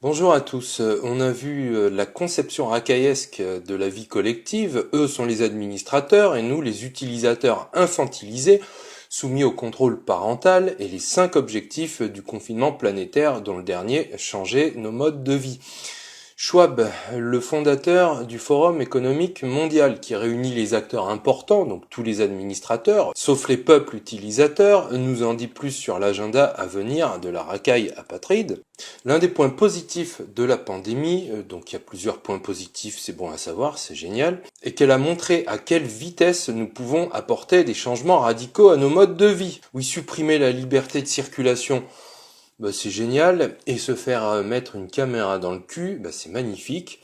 Bonjour à tous. On a vu la conception racaillesque de la vie collective. Eux sont les administrateurs et nous les utilisateurs infantilisés, soumis au contrôle parental et les 5 objectifs du confinement planétaire dont le dernier changeait nos modes de vie. Schwab, le fondateur du Forum économique mondial qui réunit les acteurs importants, donc tous les administrateurs, sauf les peuples utilisateurs, nous en dit plus sur l'agenda à venir de la racaille apatride. L'un des points positifs de la pandémie, donc il y a plusieurs points positifs, c'est bon à savoir, c'est génial, est qu'elle a montré à quelle vitesse nous pouvons apporter des changements radicaux à nos modes de vie. Oui, supprimer la liberté de circulation, c'est génial, et se faire mettre une caméra dans le cul, c'est magnifique.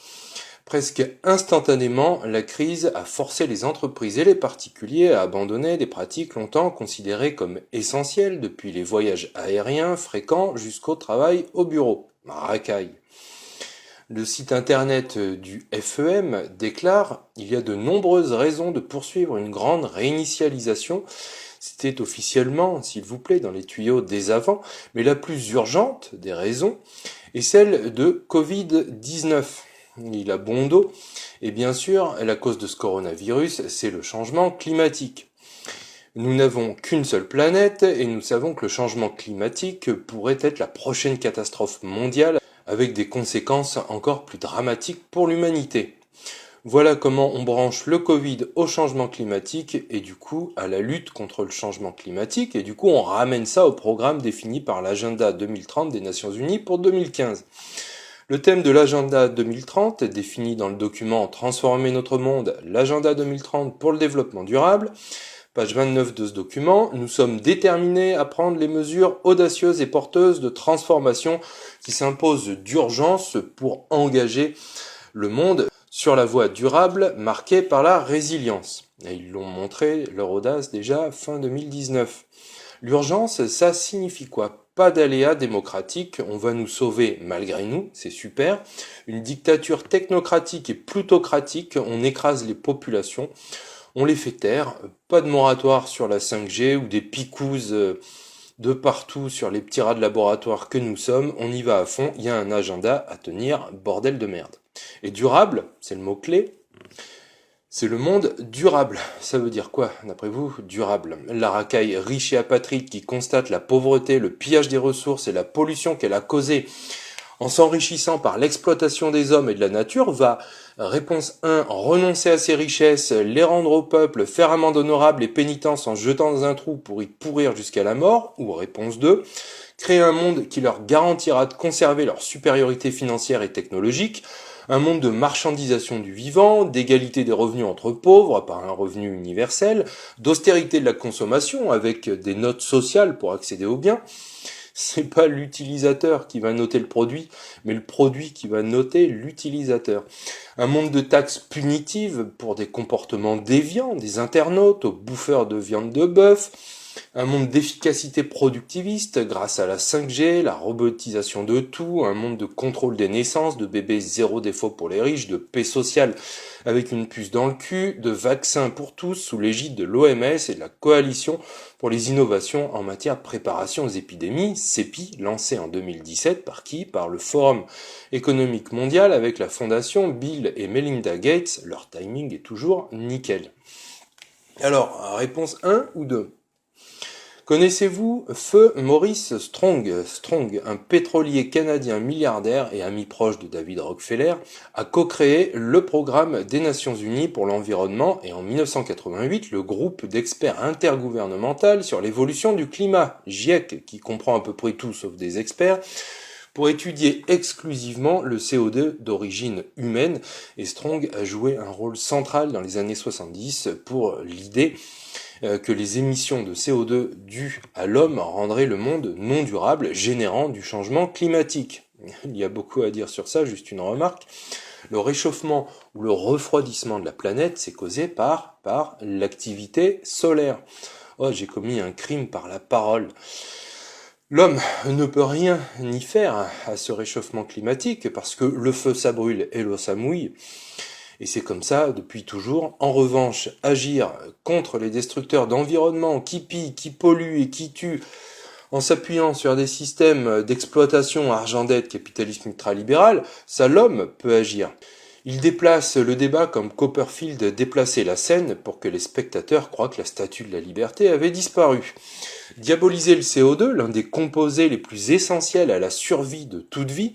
Presque instantanément, la crise a forcé les entreprises et les particuliers à abandonner des pratiques longtemps considérées comme essentielles, depuis les voyages aériens fréquents jusqu'au travail au bureau. Racaille. Le site internet du FEM déclare « Il y a de nombreuses raisons de poursuivre une grande réinitialisation ». C'était officiellement, s'il vous plaît, dans les tuyaux dès avant, mais la plus urgente des raisons est celle de Covid-19. Il a bon dos, et bien sûr, la cause de ce coronavirus, c'est le changement climatique. Nous n'avons qu'une seule planète, et nous savons que le changement climatique pourrait être la prochaine catastrophe mondiale, avec des conséquences encore plus dramatiques pour l'humanité. Voilà comment on branche le Covid au changement climatique et du coup à la lutte contre le changement climatique et du coup on ramène ça au programme défini par l'agenda 2030 des Nations Unies pour 2015. Le thème de l'agenda 2030 défini dans le document Transformer notre monde, l'agenda 2030 pour le développement durable, page 29 de ce document, nous sommes déterminés à prendre les mesures audacieuses et porteuses de transformation qui s'imposent d'urgence pour engager le monde sur la voie durable marquée par la résilience. Et ils l'ont montré, leur audace déjà fin 2019. L'urgence, ça signifie quoi? Pas d'aléas démocratiques, on va nous sauver malgré nous, c'est super. Une dictature technocratique et plutocratique, on écrase les populations, on les fait taire. Pas de moratoire sur la 5G ou des picouses de partout sur les petits rats de laboratoire que nous sommes, on y va à fond, il y a un agenda à tenir, bordel de merde. Et durable, c'est le mot-clé, c'est le monde durable. Ça veut dire quoi, d'après vous, durable? La racaille riche et apatride qui constate la pauvreté, le pillage des ressources et la pollution qu'elle a causée en s'enrichissant par l'exploitation des hommes et de la nature va, réponse 1, renoncer à ses richesses, les rendre au peuple, faire amende honorable et pénitence en jetant dans un trou pour y pourrir jusqu'à la mort, ou réponse 2, créer un monde qui leur garantira de conserver leur supériorité financière et technologique, un monde de marchandisation du vivant, d'égalité des revenus entre pauvres par un revenu universel, d'austérité de la consommation avec des notes sociales pour accéder aux biens. C'est pas l'utilisateur qui va noter le produit, mais le produit qui va noter l'utilisateur. Un monde de taxes punitives pour des comportements déviants, des internautes aux bouffeurs de viande de bœuf, un monde d'efficacité productiviste grâce à la 5G, la robotisation de tout, un monde de contrôle des naissances, de bébés zéro défaut pour les riches, de paix sociale avec une puce dans le cul, de vaccins pour tous sous l'égide de l'OMS et de la Coalition pour les innovations en matière de préparation aux épidémies, CEPI, lancée en 2017 par qui? Par le Forum économique mondial avec la fondation Bill et Melinda Gates. Leur timing est toujours nickel. Alors, réponse 1 ou 2? Connaissez-vous Feu Maurice Strong, un pétrolier canadien milliardaire et ami proche de David Rockefeller, a co-créé le programme des Nations Unies pour l'environnement et en 1988 le groupe d'experts intergouvernemental sur l'évolution du climat, GIEC, qui comprend à peu près tout sauf des experts, pour étudier exclusivement le CO2 d'origine humaine, et Strong a joué un rôle central dans les années 70 pour l'idée que les émissions de CO2 dues à l'homme rendraient le monde non durable, générant du changement climatique. Il y a beaucoup à dire sur ça, juste une remarque. Le réchauffement ou le refroidissement de la planète, c'est causé par l'activité solaire. Oh, j'ai commis un crime par la parole. L'homme ne peut rien ni faire à ce réchauffement climatique parce que le feu ça brûle et l'eau ça mouille. Et c'est comme ça depuis toujours. En revanche, agir contre les destructeurs d'environnement qui pillent, qui polluent et qui tuent En s'appuyant sur des systèmes d'exploitation argent-dette capitalisme ultralibéral, ça l'homme peut agir. Il déplace le débat comme Copperfield déplaçait la scène pour que les spectateurs croient que la statue de la liberté avait disparu. Diaboliser le CO2, l'un des composés les plus essentiels à la survie de toute vie,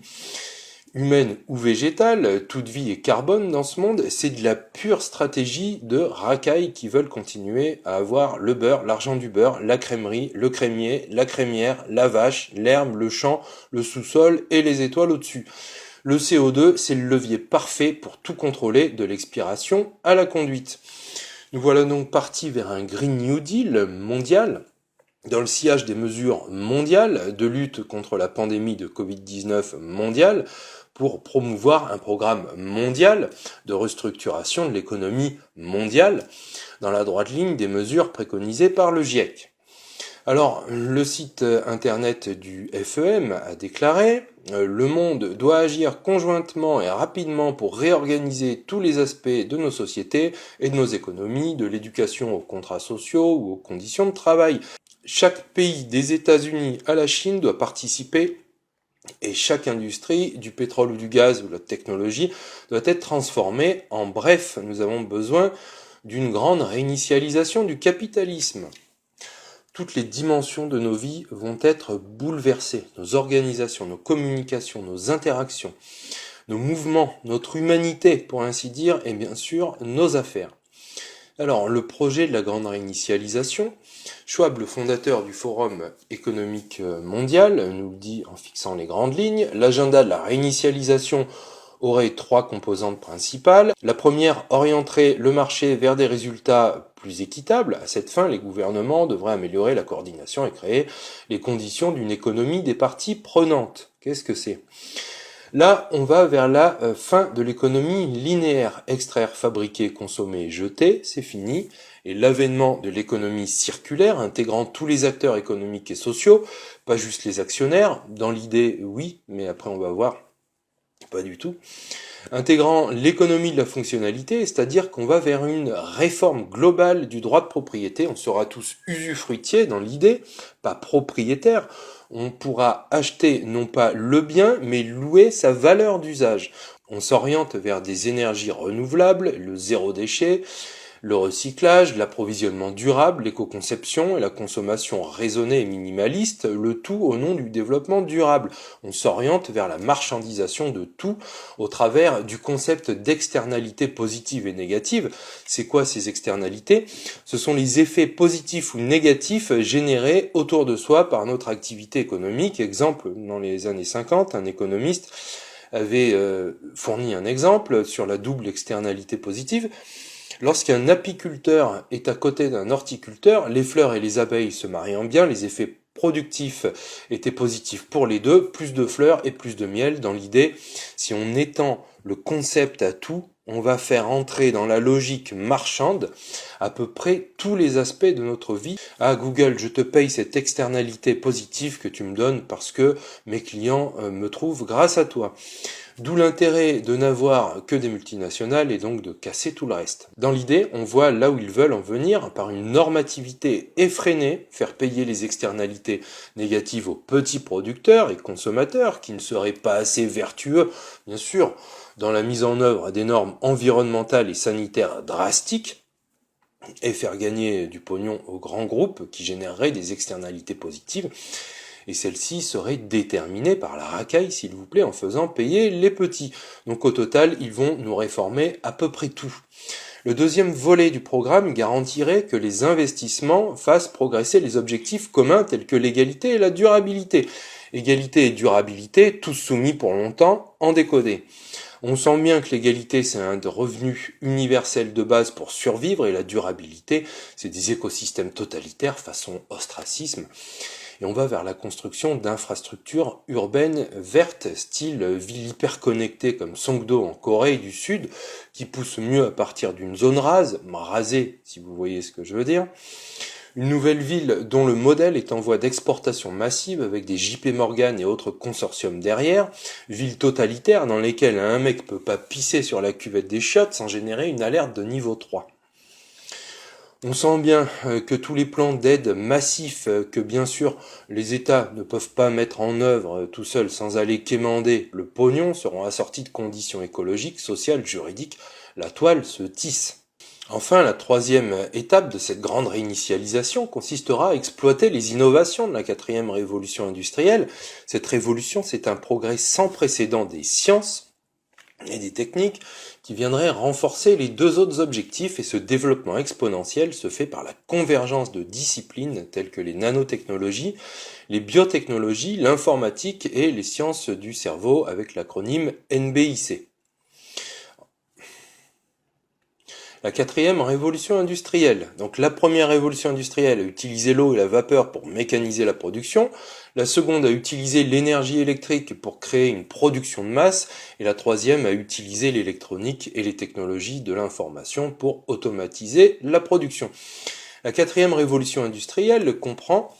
humaine ou végétale, toute vie est carbone dans ce monde, c'est de la pure stratégie de racailles qui veulent continuer à avoir le beurre, l'argent du beurre, la crèmerie, le crémier, la crémière, la vache, l'herbe, le champ, le sous-sol et les étoiles au-dessus. Le CO2, c'est le levier parfait pour tout contrôler, de l'expiration à la conduite. Nous voilà donc partis vers un Green New Deal mondial, dans le sillage des mesures mondiales de lutte contre la pandémie de Covid-19 mondiale, pour promouvoir un programme mondial de restructuration de l'économie mondiale, dans la droite ligne des mesures préconisées par le GIEC. Alors, le site internet du FEM a déclaré « Le monde doit agir conjointement et rapidement pour réorganiser tous les aspects de nos sociétés et de nos économies, de l'éducation aux contrats sociaux ou aux conditions de travail. Chaque pays des États-Unis à la Chine doit participer et chaque industrie, du pétrole ou du gaz ou de la technologie, doit être transformée. En bref, nous avons besoin d'une grande réinitialisation du capitalisme. Toutes les dimensions de nos vies vont être bouleversées. Nos organisations, nos communications, nos interactions, nos mouvements, notre humanité, pour ainsi dire, et bien sûr, nos affaires. Alors, le projet de la grande réinitialisation, Schwab, le fondateur du Forum économique mondial, nous le dit en fixant les grandes lignes. L'agenda de la réinitialisation aurait 3 composantes principales. La première orienterait le marché vers des résultats plus équitables. À cette fin, les gouvernements devraient améliorer la coordination et créer les conditions d'une économie des parties prenantes. Qu'est-ce que c'est ? Là, on va vers la fin de l'économie linéaire. Extraire, fabriquer, consommer, jeter, c'est fini. Et l'avènement de l'économie circulaire, intégrant tous les acteurs économiques et sociaux, pas juste les actionnaires. Dans l'idée, oui, mais après on va voir, pas du tout. Intégrant l'économie de la fonctionnalité, c'est-à-dire qu'on va vers une réforme globale du droit de propriété. On sera tous usufruitiers dans l'idée, pas propriétaires. On pourra acheter non pas le bien, mais louer sa valeur d'usage. On s'oriente vers des énergies renouvelables, le zéro déchet, le recyclage, l'approvisionnement durable, l'éco-conception et la consommation raisonnée et minimaliste, le tout au nom du développement durable. On s'oriente vers la marchandisation de tout au travers du concept d'externalités positives et négatives. C'est quoi ces externalités ? Ce sont les effets positifs ou négatifs générés autour de soi par notre activité économique. Exemple, dans les années 50, un économiste avait fourni un exemple sur la double externalité positive. Lorsqu'un apiculteur est à côté d'un horticulteur, les fleurs et les abeilles se mariant bien, les effets productifs étaient positifs pour les deux, plus de fleurs et plus de miel. Dans l'idée, si on étend le concept à tout, on va faire entrer dans la logique marchande à peu près tous les aspects de notre vie. Ah Google, je te paye cette externalité positive que tu me donnes parce que mes clients me trouvent grâce à toi. D'où l'intérêt de n'avoir que des multinationales et donc de casser tout le reste. Dans l'idée, on voit là où ils veulent en venir, par une normativité effrénée, faire payer les externalités négatives aux petits producteurs et consommateurs qui ne seraient pas assez vertueux, bien sûr, dans la mise en œuvre des normes environnementales et sanitaires drastiques, et faire gagner du pognon aux grands groupes qui généreraient des externalités positives. Et celle-ci serait déterminée par la racaille, s'il vous plaît, en faisant payer les petits. Donc au total, ils vont nous réformer à peu près tout. Le deuxième volet du programme garantirait que les investissements fassent progresser les objectifs communs tels que l'égalité et la durabilité. Égalité et durabilité, tous soumis pour longtemps, en décodé. On sent bien que l'égalité, c'est un revenu universel de base pour survivre, et la durabilité, c'est des écosystèmes totalitaires façon ostracisme. Et on va vers la construction d'infrastructures urbaines vertes, style ville hyper-connectée comme Songdo en Corée du Sud, qui pousse mieux à partir d'une zone rasée si vous voyez ce que je veux dire. Une nouvelle ville dont le modèle est en voie d'exportation massive avec des JP Morgan et autres consortiums derrière. Ville totalitaire dans lesquelles un mec peut pas pisser sur la cuvette des chiottes sans générer une alerte de niveau 3. On sent bien que tous les plans d'aide massifs que bien sûr les États ne peuvent pas mettre en œuvre tout seuls sans aller quémander le pognon seront assortis de conditions écologiques, sociales, juridiques. La toile se tisse. Enfin, la troisième étape de cette grande réinitialisation consistera à exploiter les innovations de la quatrième révolution industrielle. Cette révolution, c'est un progrès sans précédent des sciences et des techniques qui viendraient renforcer les deux autres objectifs, et ce développement exponentiel se fait par la convergence de disciplines telles que les nanotechnologies, les biotechnologies, l'informatique et les sciences du cerveau avec l'acronyme NBIC. La quatrième révolution industrielle. Donc la première révolution industrielle a utilisé l'eau et la vapeur pour mécaniser la production. La seconde a utilisé l'énergie électrique pour créer une production de masse. Et la troisième a utilisé l'électronique et les technologies de l'information pour automatiser la production. La quatrième révolution industrielle comprend,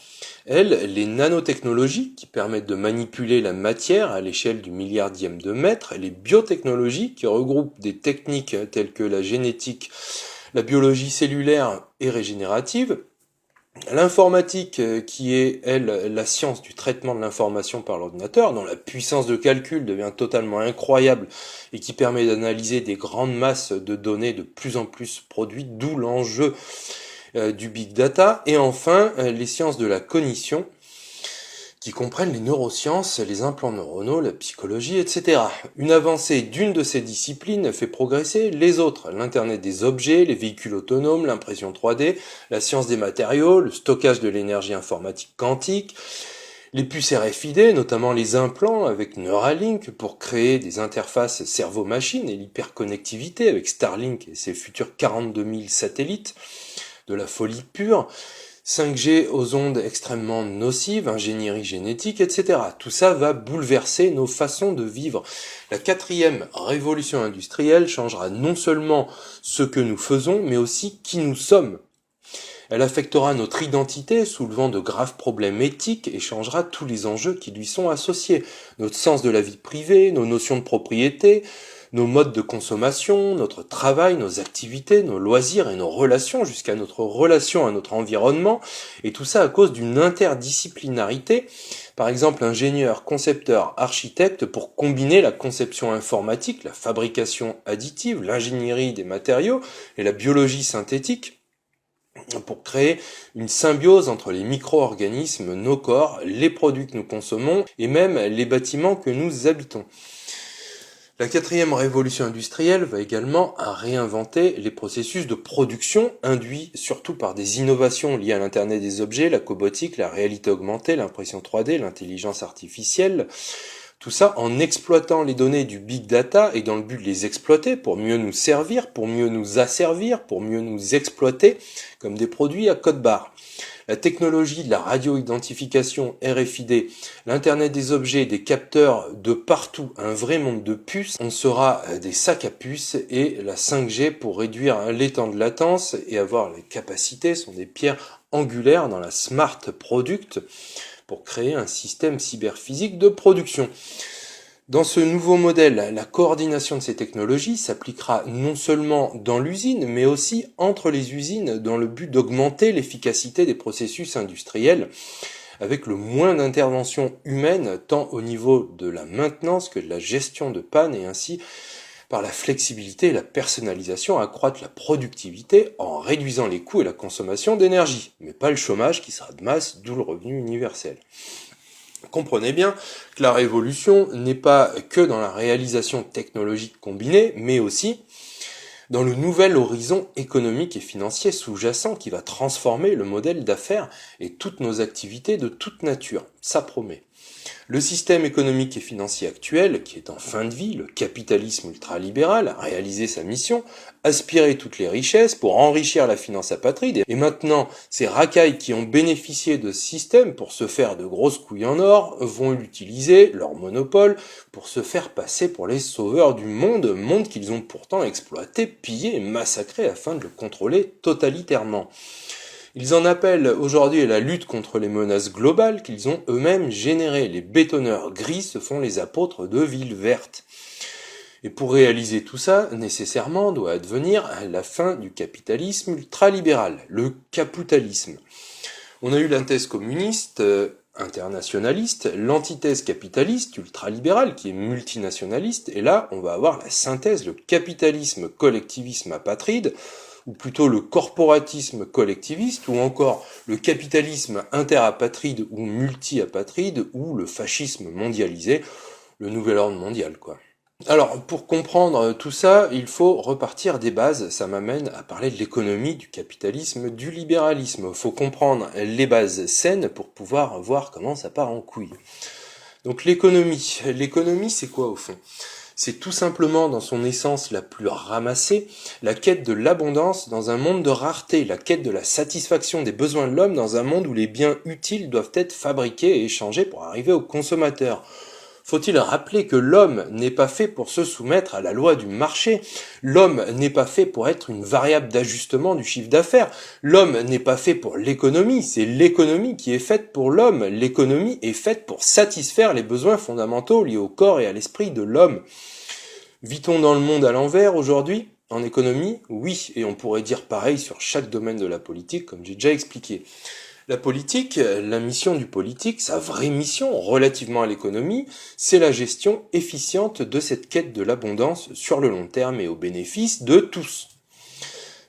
elle, les nanotechnologies qui permettent de manipuler la matière à l'échelle du milliardième de mètre, les biotechnologies qui regroupent des techniques telles que la génétique, la biologie cellulaire et régénérative, l'informatique qui est, elle, la science du traitement de l'information par l'ordinateur, dont la puissance de calcul devient totalement incroyable et qui permet d'analyser des grandes masses de données de plus en plus produites, d'où l'enjeu du big data, et enfin les sciences de la cognition qui comprennent les neurosciences, les implants neuronaux, la psychologie, etc. Une avancée d'une de ces disciplines fait progresser les autres, l'Internet des objets, les véhicules autonomes, l'impression 3D, la science des matériaux, le stockage de l'énergie informatique quantique, les puces RFID, notamment les implants avec Neuralink pour créer des interfaces cerveau-machine et l'hyperconnectivité avec Starlink et ses futurs 42 000 satellites, de la folie pure, 5G aux ondes extrêmement nocives, ingénierie génétique, etc. Tout ça va bouleverser nos façons de vivre. La quatrième révolution industrielle changera non seulement ce que nous faisons, mais aussi qui nous sommes. Elle affectera notre identité, soulevant de graves problèmes éthiques et changera tous les enjeux qui lui sont associés. Notre sens de la vie privée, nos notions de propriété, nos modes de consommation, notre travail, nos activités, nos loisirs et nos relations, jusqu'à notre relation à notre environnement, et tout ça à cause d'une interdisciplinarité, par exemple ingénieur, concepteur, architecte, pour combiner la conception informatique, la fabrication additive, l'ingénierie des matériaux et la biologie synthétique, pour créer une symbiose entre les micro-organismes, nos corps, les produits que nous consommons et même les bâtiments que nous habitons. La quatrième révolution industrielle va également à réinventer les processus de production induits surtout par des innovations liées à l'Internet des objets, la cobotique, la réalité augmentée, l'impression 3D, l'intelligence artificielle. Tout ça en exploitant les données du big data et dans le but de les exploiter pour mieux nous servir, pour mieux nous asservir, pour mieux nous exploiter comme des produits à code barre. La technologie de la radio-identification RFID, l'Internet des objets, des capteurs de partout, un vrai monde de puces, on sera des sacs à puces, et la 5G pour réduire les temps de latence et avoir les capacités sont des pierres angulaires dans la smart product pour créer un système cyberphysique de production. Dans ce nouveau modèle, la coordination de ces technologies s'appliquera non seulement dans l'usine, mais aussi entre les usines dans le but d'augmenter l'efficacité des processus industriels avec le moins d'intervention humaine tant au niveau de la maintenance que de la gestion de panne, et ainsi par la flexibilité et la personnalisation accroître la productivité en réduisant les coûts et la consommation d'énergie, mais pas le chômage qui sera de masse, d'où le revenu universel. Comprenez bien que la révolution n'est pas que dans la réalisation technologique combinée, mais aussi dans le nouvel horizon économique et financier sous-jacent qui va transformer le modèle d'affaires et toutes nos activités de toute nature. Ça promet. Le système économique et financier actuel, qui est en fin de vie, le capitalisme ultralibéral, a réalisé sa mission, aspirer toutes les richesses pour enrichir la finance apatride, et maintenant, ces racailles qui ont bénéficié de ce système pour se faire de grosses couilles en or vont utiliser leur monopole pour se faire passer pour les sauveurs du monde qu'ils ont pourtant exploité, pillé et massacré afin de le contrôler totalitairement. Ils en appellent aujourd'hui à la lutte contre les menaces globales qu'ils ont eux-mêmes générées. Les bétonneurs gris se font les apôtres de villes vertes. Et pour réaliser tout ça, nécessairement doit advenir la fin du capitalisme ultralibéral, le capitalisme. On a eu la thèse communiste, internationaliste, l'antithèse capitaliste, ultralibérale, qui est multinationaliste, et là, on va avoir la synthèse, le capitalisme collectivisme apatride, ou plutôt le corporatisme collectiviste, ou encore le capitalisme interapatride ou multi-apatride, ou le fascisme mondialisé, le nouvel ordre mondial, quoi. Alors, pour comprendre tout ça, il faut repartir des bases. Ça m'amène à parler de l'économie, du capitalisme, du libéralisme. Il faut comprendre les bases saines pour pouvoir voir comment ça part en couille. Donc l'économie. L'économie, c'est quoi au fond ? C'est tout simplement, dans son essence la plus ramassée, la quête de l'abondance dans un monde de rareté, la quête de la satisfaction des besoins de l'homme dans un monde où les biens utiles doivent être fabriqués et échangés pour arriver au consommateur. Faut-il rappeler que l'homme n'est pas fait pour se soumettre à la loi du marché. L'homme n'est pas fait pour être une variable d'ajustement du chiffre d'affaires. L'homme n'est pas fait pour l'économie. C'est l'économie qui est faite pour l'homme. L'économie est faite pour satisfaire les besoins fondamentaux liés au corps et à l'esprit de l'homme. Vit-on dans le monde à l'envers aujourd'hui ? En économie ? Oui. Et on pourrait dire pareil sur chaque domaine de la politique, comme j'ai déjà expliqué. La politique, la mission du politique, sa vraie mission relativement à l'économie, c'est la gestion efficiente de cette quête de l'abondance sur le long terme et au bénéfice de tous.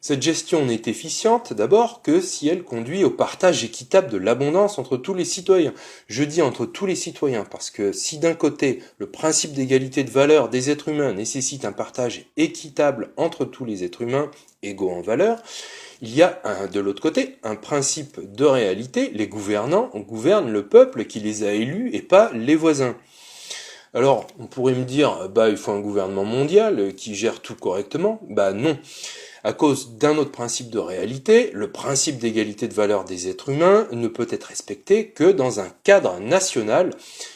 Cette gestion n'est efficiente d'abord que si elle conduit au partage équitable de l'abondance entre tous les citoyens. Je dis entre tous les citoyens parce que si d'un côté le principe d'égalité de valeur des êtres humains nécessite un partage équitable entre tous les êtres humains égaux en valeur, il y a de l'autre côté un principe de réalité, les gouvernants gouvernent le peuple qui les a élus et pas les voisins. Alors, on pourrait me dire, il faut un gouvernement mondial qui gère tout correctement. Non. À cause d'un autre principe de réalité, le principe d'égalité de valeur des êtres humains ne peut être respecté que dans un cadre national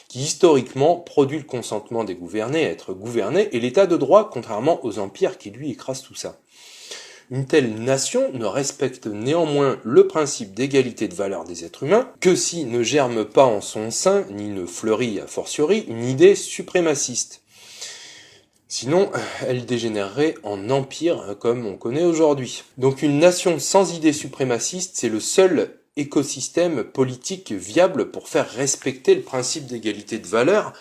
qui historiquement produit le consentement des gouvernés à être gouvernés et l'état de droit, contrairement aux empires qui lui écrasent tout ça. Une telle nation ne respecte néanmoins le principe d'égalité de valeur des êtres humains que si ne germe pas en son sein, ni ne fleurit a fortiori, une idée suprémaciste. Sinon, elle dégénérerait en empire comme on connaît aujourd'hui. Donc une nation sans idée suprémaciste, c'est le seul écosystème politique viable pour faire respecter le principe d'égalité de valeur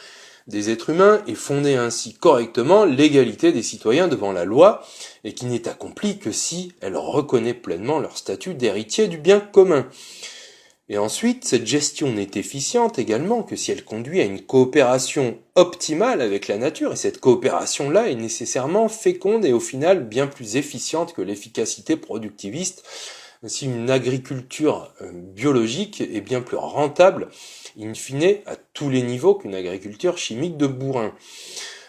des êtres humains et fonder ainsi correctement l'égalité des citoyens devant la loi, et qui n'est accomplie que si elle reconnaît pleinement leur statut d'héritier du bien commun. Et ensuite, cette gestion n'est efficiente également que si elle conduit à une coopération optimale avec la nature, et cette coopération-là est nécessairement féconde et au final bien plus efficiente que l'efficacité productiviste. Ainsi, une agriculture biologique est bien plus rentable, in fine, à tous les niveaux qu'une agriculture chimique de bourrin.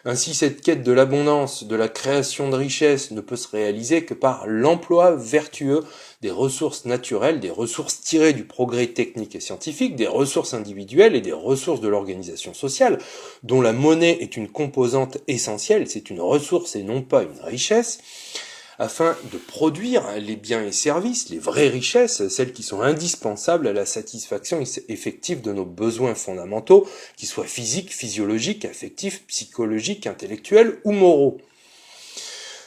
Ainsi, cette quête de l'abondance, de la création de richesses ne peut se réaliser que par l'emploi vertueux des ressources naturelles, des ressources tirées du progrès technique et scientifique, des ressources individuelles et des ressources de l'organisation sociale, dont la monnaie est une composante essentielle, c'est une ressource et non pas une richesse, afin de produire les biens et services, les vraies richesses, celles qui sont indispensables à la satisfaction effective de nos besoins fondamentaux, qu'ils soient physiques, physiologiques, affectifs, psychologiques, intellectuels ou moraux.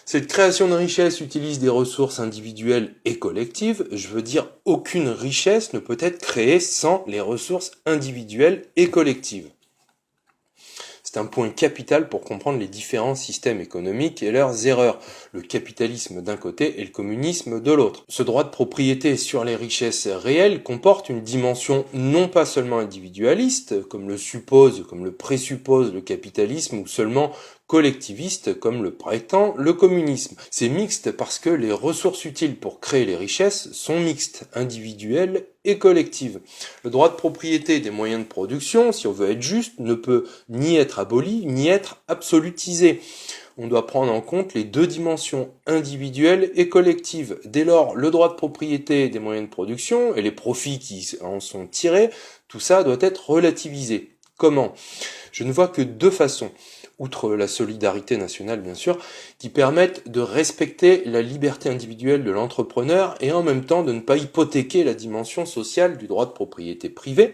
Cette création de richesse utilise des ressources individuelles et collectives, je veux dire aucune richesse ne peut être créée sans les ressources individuelles et collectives. C'est un point capital pour comprendre les différents systèmes économiques et leurs erreurs, le capitalisme d'un côté et le communisme de l'autre. Ce droit de propriété sur les richesses réelles comporte une dimension non pas seulement individualiste, comme le présuppose le capitalisme, ou seulement collectiviste, comme le prétend le communisme. C'est mixte parce que les ressources utiles pour créer les richesses sont mixtes, individuelles et collectives. Le droit de propriété des moyens de production, si on veut être juste, ne peut ni être aboli, ni être absolutisé. On doit prendre en compte les deux dimensions, individuelles et collectives. Dès lors, le droit de propriété des moyens de production et les profits qui en sont tirés, tout ça doit être relativisé. Comment ? Je ne vois que deux façons, outre la solidarité nationale bien sûr, qui permettent de respecter la liberté individuelle de l'entrepreneur et en même temps de ne pas hypothéquer la dimension sociale du droit de propriété privée.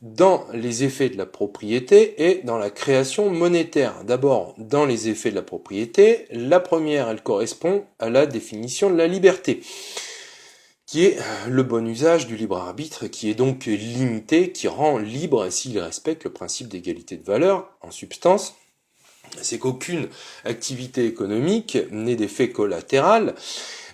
dans les effets de la propriété et dans la création monétaire. D'abord, dans les effets de la propriété, la première, elle correspond à la définition de la liberté, qui est le bon usage du libre arbitre, qui est donc limité, qui rend libre s'il respecte le principe d'égalité de valeur. En substance, c'est qu'aucune activité économique n'est d'effet collatéral,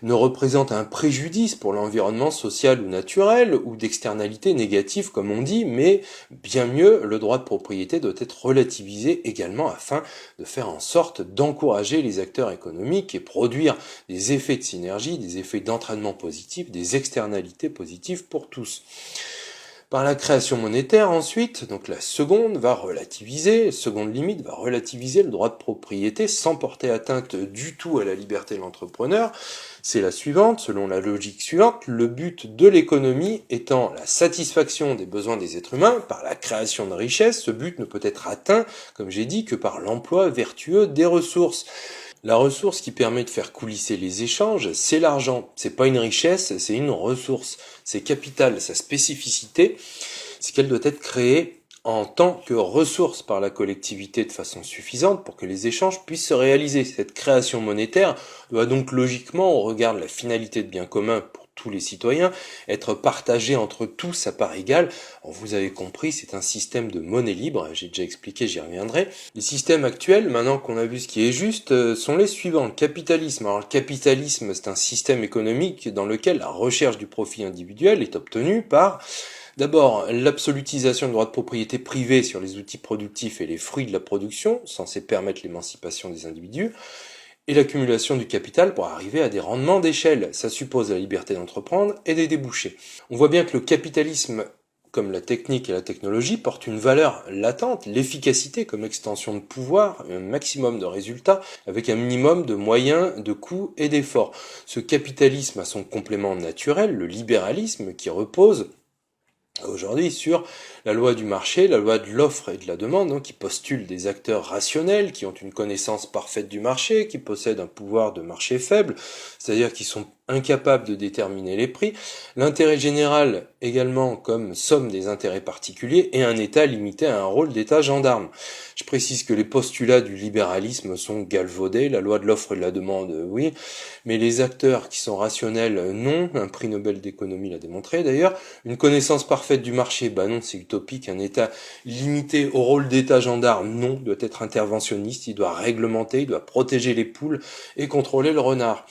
ne représente un préjudice pour l'environnement social ou naturel, ou d'externalité négative comme on dit, mais bien mieux, le droit de propriété doit être relativisé également afin de faire en sorte d'encourager les acteurs économiques et produire des effets de synergie, des effets d'entraînement positif, des externalités positives pour tous. Par la création monétaire ensuite, donc la seconde limite va relativiser le droit de propriété sans porter atteinte du tout à la liberté de l'entrepreneur. C'est la suivante, selon la logique suivante, le but de l'économie étant la satisfaction des besoins des êtres humains par la création de richesses. Ce but ne peut être atteint, comme j'ai dit, que par l'emploi vertueux des ressources. La ressource qui permet de faire coulisser les échanges, c'est l'argent. C'est pas une richesse, c'est une ressource. C'est capital. Sa spécificité, c'est qu'elle doit être créée en tant que ressource par la collectivité de façon suffisante pour que les échanges puissent se réaliser. Cette création monétaire doit donc logiquement, au regard de la finalité de bien commun pour tous les citoyens, être partagée entre tous à part égale. Alors vous avez compris, c'est un système de monnaie libre, j'ai déjà expliqué, j'y reviendrai. Les systèmes actuels, maintenant qu'on a vu ce qui est juste, sont les suivants. Le capitalisme. Alors le capitalisme, c'est un système économique dans lequel la recherche du profit individuel est obtenue par d'abord, l'absolutisation du droit de propriété privée sur les outils productifs et les fruits de la production, censés permettre l'émancipation des individus, et l'accumulation du capital pour arriver à des rendements d'échelle. Ça suppose la liberté d'entreprendre et des débouchés. On voit bien que le capitalisme, comme la technique et la technologie, porte une valeur latente, l'efficacité comme extension de pouvoir, un maximum de résultats, avec un minimum de moyens, de coûts et d'efforts. Ce capitalisme a son complément naturel, le libéralisme, qui repose aujourd'hui sur la loi du marché, la loi de l'offre et de la demande, donc qui postule des acteurs rationnels, qui ont une connaissance parfaite du marché, qui possèdent un pouvoir de marché faible, c'est-à-dire qui sont incapables de déterminer les prix, l'intérêt général également comme somme des intérêts particuliers, et un État limité à un rôle d'État gendarme. Je précise que les postulats du libéralisme sont galvaudés, la loi de l'offre et de la demande, oui, mais les acteurs qui sont rationnels, non, un prix Nobel d'économie l'a démontré d'ailleurs, une connaissance parfaite du marché, bah non, c'est utopique, un État limité au rôle d'État gendarme, non, doit être interventionniste, il doit réglementer, il doit protéger les poules et contrôler le renard.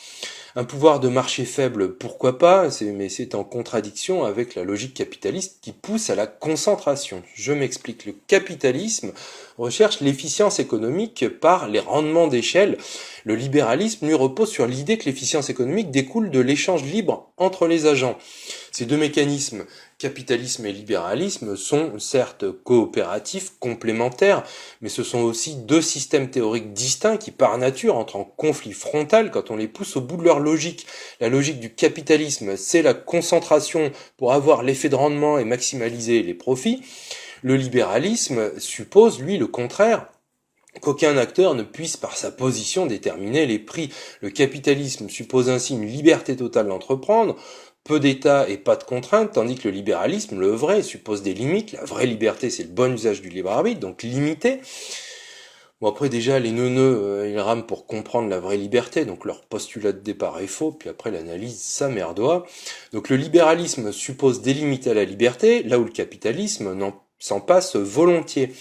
Un pouvoir de marché faible, pourquoi pas, mais c'est en contradiction avec la logique capitaliste qui pousse à la concentration. Je m'explique, le capitalisme recherche l'efficience économique par les rendements d'échelle. Le libéralisme, lui, repose sur l'idée que l'efficience économique découle de l'échange libre entre les agents. Ces deux mécanismes, capitalisme et libéralisme, sont certes coopératifs, complémentaires, mais ce sont aussi deux systèmes théoriques distincts qui, par nature, entrent en conflit frontal quand on les pousse au bout de leur logique. La logique du capitalisme, c'est la concentration pour avoir l'effet de rendement et maximaliser les profits. Le libéralisme suppose, lui, le contraire, qu'aucun acteur ne puisse par sa position déterminer les prix. Le capitalisme suppose ainsi une liberté totale d'entreprendre, peu d'État et pas de contraintes, tandis que le libéralisme, le vrai, suppose des limites. La vraie liberté, c'est le bon usage du libre arbitre, donc limité. Bon, après déjà, les neuneux, ils rament pour comprendre la vraie liberté, donc leur postulat de départ est faux, puis après l'analyse s'amerdoie. Donc le libéralisme suppose délimiter la liberté, là où le capitalisme s'en passe volontiers.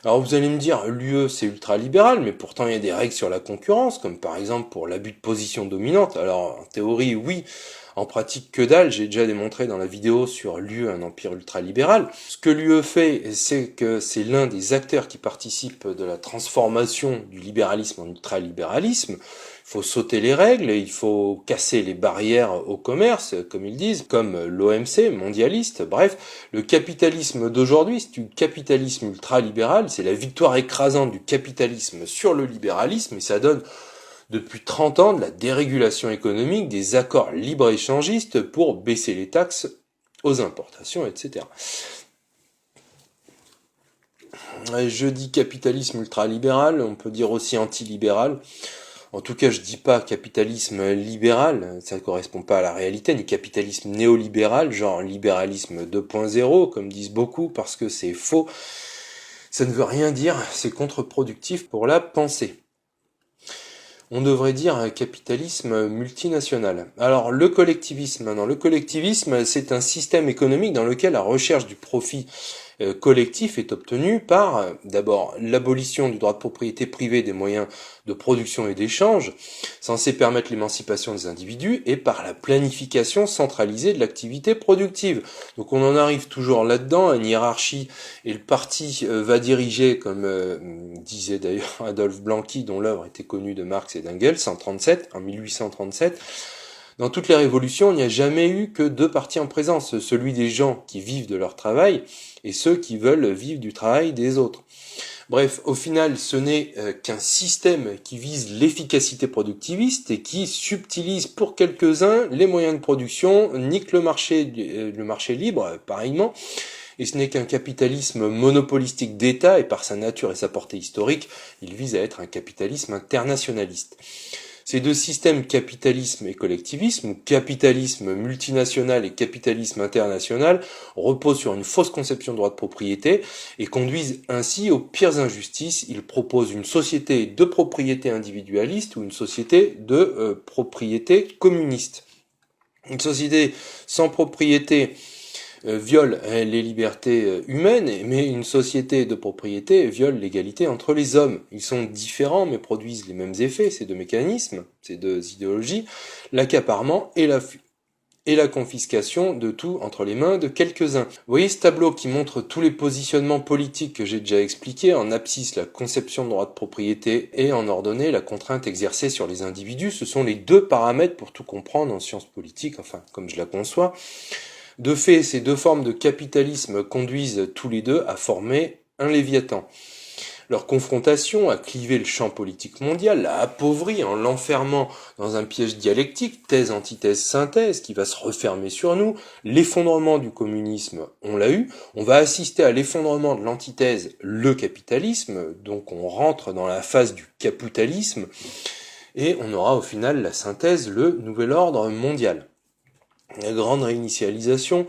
Alors vous allez me dire, l'UE c'est ultra-libéral, mais pourtant il y a des règles sur la concurrence, comme par exemple pour l'abus de position dominante. Alors en théorie oui, en pratique que dalle, j'ai déjà démontré dans la vidéo sur l'UE, un empire ultra-libéral. Ce que l'UE fait, c'est que c'est l'un des acteurs qui participent de la transformation du libéralisme en ultralibéralisme. Il faut sauter les règles, il faut casser les barrières au commerce, comme ils disent, comme l'OMC, mondialiste. Bref, le capitalisme d'aujourd'hui, c'est du capitalisme ultralibéral, c'est la victoire écrasante du capitalisme sur le libéralisme, et ça donne depuis 30 ans de la dérégulation économique, des accords libre-échangistes pour baisser les taxes aux importations, etc. Je dis capitalisme ultralibéral, on peut dire aussi antilibéral. En tout cas, je dis pas capitalisme libéral, ça ne correspond pas à la réalité, ni capitalisme néolibéral, genre libéralisme 2.0, comme disent beaucoup, parce que c'est faux. Ça ne veut rien dire, c'est contre-productif pour la pensée. On devrait dire capitalisme multinational. Alors le collectivisme, maintenant, le collectivisme, c'est un système économique dans lequel la recherche du profit collectif est obtenu par, d'abord, l'abolition du droit de propriété privée des moyens de production et d'échange, censé permettre l'émancipation des individus, et par la planification centralisée de l'activité productive. Donc on en arrive toujours là-dedans, à une hiérarchie, et le parti va diriger, comme disait d'ailleurs Adolphe Blanqui, dont l'œuvre était connue de Marx et d'Engels en 1837, dans toutes les révolutions, il n'y a jamais eu que deux partis en présence, celui des gens qui vivent de leur travail et ceux qui veulent vivre du travail des autres. Bref, au final, ce n'est qu'un système qui vise l'efficacité productiviste et qui subtilise pour quelques-uns les moyens de production, nique le marché libre, pareillement, et ce n'est qu'un capitalisme monopolistique d'État, et par sa nature et sa portée historique, il vise à être un capitalisme internationaliste. Ces deux systèmes, capitalisme et collectivisme, ou capitalisme multinational et capitalisme international, reposent sur une fausse conception de droit de propriété et conduisent ainsi aux pires injustices. Ils proposent une société de propriété individualiste ou une société de propriété communiste. Une société sans propriété viole les libertés humaines, mais une société de propriété viole l'égalité entre les hommes. Ils sont différents, mais produisent les mêmes effets, ces deux mécanismes, ces deux idéologies, l'accaparement et la confiscation de tout entre les mains de quelques-uns. Vous voyez ce tableau qui montre tous les positionnements politiques que j'ai déjà expliqués, en abscisse la conception de droit de propriété et en ordonnée la contrainte exercée sur les individus. Ce sont les deux paramètres pour tout comprendre en sciences politiques, enfin comme je la conçois. De fait, ces deux formes de capitalisme conduisent tous les deux à former un Léviathan. Leur confrontation a clivé le champ politique mondial, l'a appauvri en l'enfermant dans un piège dialectique, thèse, antithèse, synthèse, qui va se refermer sur nous. L'effondrement du communisme, on l'a eu. On va assister à l'effondrement de l'antithèse, le capitalisme, donc on rentre dans la phase du capitalisme, et on aura au final la synthèse, le nouvel ordre mondial. La grande réinitialisation,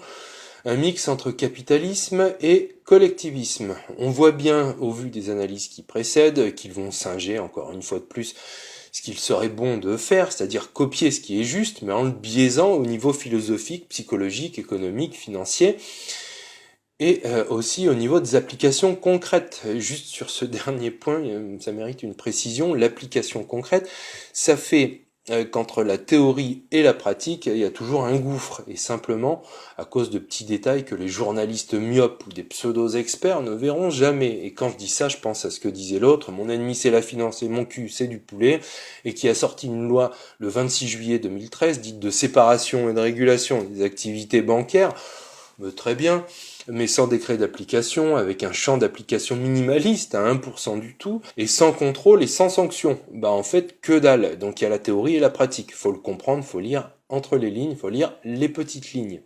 un mix entre capitalisme et collectivisme. On voit bien, au vu des analyses qui précèdent, qu'ils vont singer, encore une fois de plus, ce qu'il serait bon de faire, c'est-à-dire copier ce qui est juste, mais en le biaisant au niveau philosophique, psychologique, économique, financier, et aussi au niveau des applications concrètes. Juste sur ce dernier point, ça mérite une précision, l'application concrète, ça fait qu'entre la théorie et la pratique, il y a toujours un gouffre, et simplement à cause de petits détails que les journalistes myopes ou des pseudo-experts ne verront jamais. Et quand je dis ça, je pense à ce que disait l'autre, mon ennemi c'est la finance et mon cul c'est du poulet, et qui a sorti une loi le 26 juillet 2013, dite de séparation et de régulation des activités bancaires, très bien, mais sans décret d'application, avec un champ d'application minimaliste à 1% du tout, et sans contrôle et sans sanction. En fait, que dalle. Donc il y a la théorie et la pratique. Faut le comprendre, faut lire entre les lignes, faut lire les petites lignes.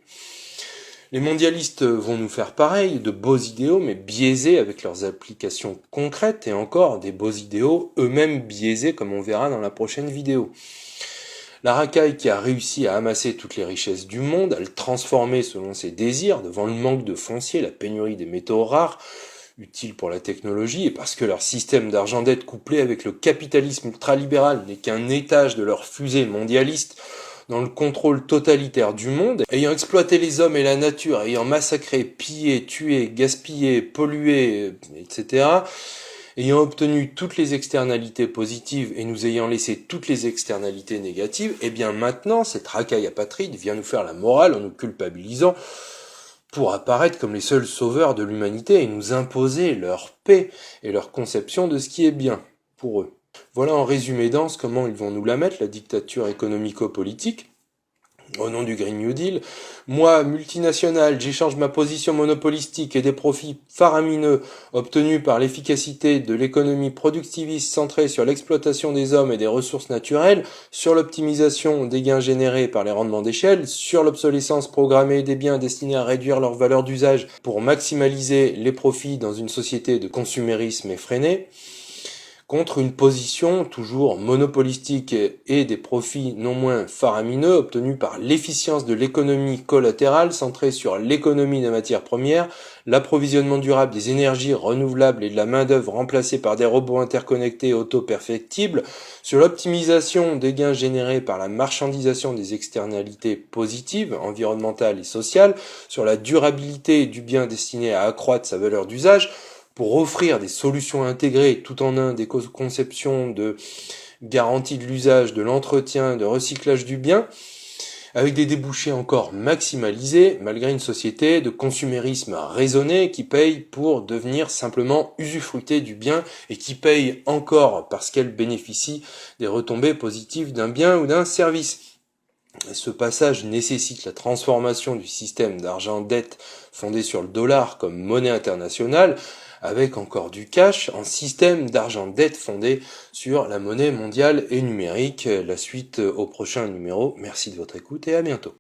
Les mondialistes vont nous faire pareil, de beaux idéaux, mais biaisés avec leurs applications concrètes, et encore des beaux idéaux eux-mêmes biaisés, comme on verra dans la prochaine vidéo. La racaille qui a réussi à amasser toutes les richesses du monde, à le transformer selon ses désirs, devant le manque de foncier, la pénurie des métaux rares, utiles pour la technologie, et parce que leur système d'argent-dette couplé avec le capitalisme ultralibéral n'est qu'un étage de leur fusée mondialiste dans le contrôle totalitaire du monde, ayant exploité les hommes et la nature, ayant massacré, pillé, tué, gaspillé, pollué, etc., ayant obtenu toutes les externalités positives et nous ayant laissé toutes les externalités négatives, et bien maintenant, cette racaille apatride vient nous faire la morale en nous culpabilisant pour apparaître comme les seuls sauveurs de l'humanité et nous imposer leur paix et leur conception de ce qui est bien pour eux. Voilà en résumé dense comment ils vont nous la mettre, la dictature économico-politique. Au nom du Green New Deal, moi, multinational, j'échange ma position monopolistique et des profits faramineux obtenus par l'efficacité de l'économie productiviste centrée sur l'exploitation des hommes et des ressources naturelles, sur l'optimisation des gains générés par les rendements d'échelle, sur l'obsolescence programmée des biens destinés à réduire leur valeur d'usage pour maximaliser les profits dans une société de consumérisme effréné, contre une position toujours monopolistique et des profits non moins faramineux obtenus par l'efficience de l'économie collatérale centrée sur l'économie des matières premières, l'approvisionnement durable des énergies renouvelables et de la main-d'œuvre remplacée par des robots interconnectés auto-perfectibles, sur l'optimisation des gains générés par la marchandisation des externalités positives, environnementales et sociales, sur la durabilité du bien destiné à accroître sa valeur d'usage, pour offrir des solutions intégrées tout en un, des conceptions de garantie de l'usage, de l'entretien, de recyclage du bien, avec des débouchés encore maximalisés, malgré une société de consumérisme raisonné qui paye pour devenir simplement usufruiter du bien et qui paye encore parce qu'elle bénéficie des retombées positives d'un bien ou d'un service. Ce passage nécessite la transformation du système d'argent-dette fondé sur le dollar comme monnaie internationale, avec encore du cash, en système d'argent-dette fondé sur la monnaie mondiale et numérique. La suite au prochain numéro. Merci de votre écoute et à bientôt.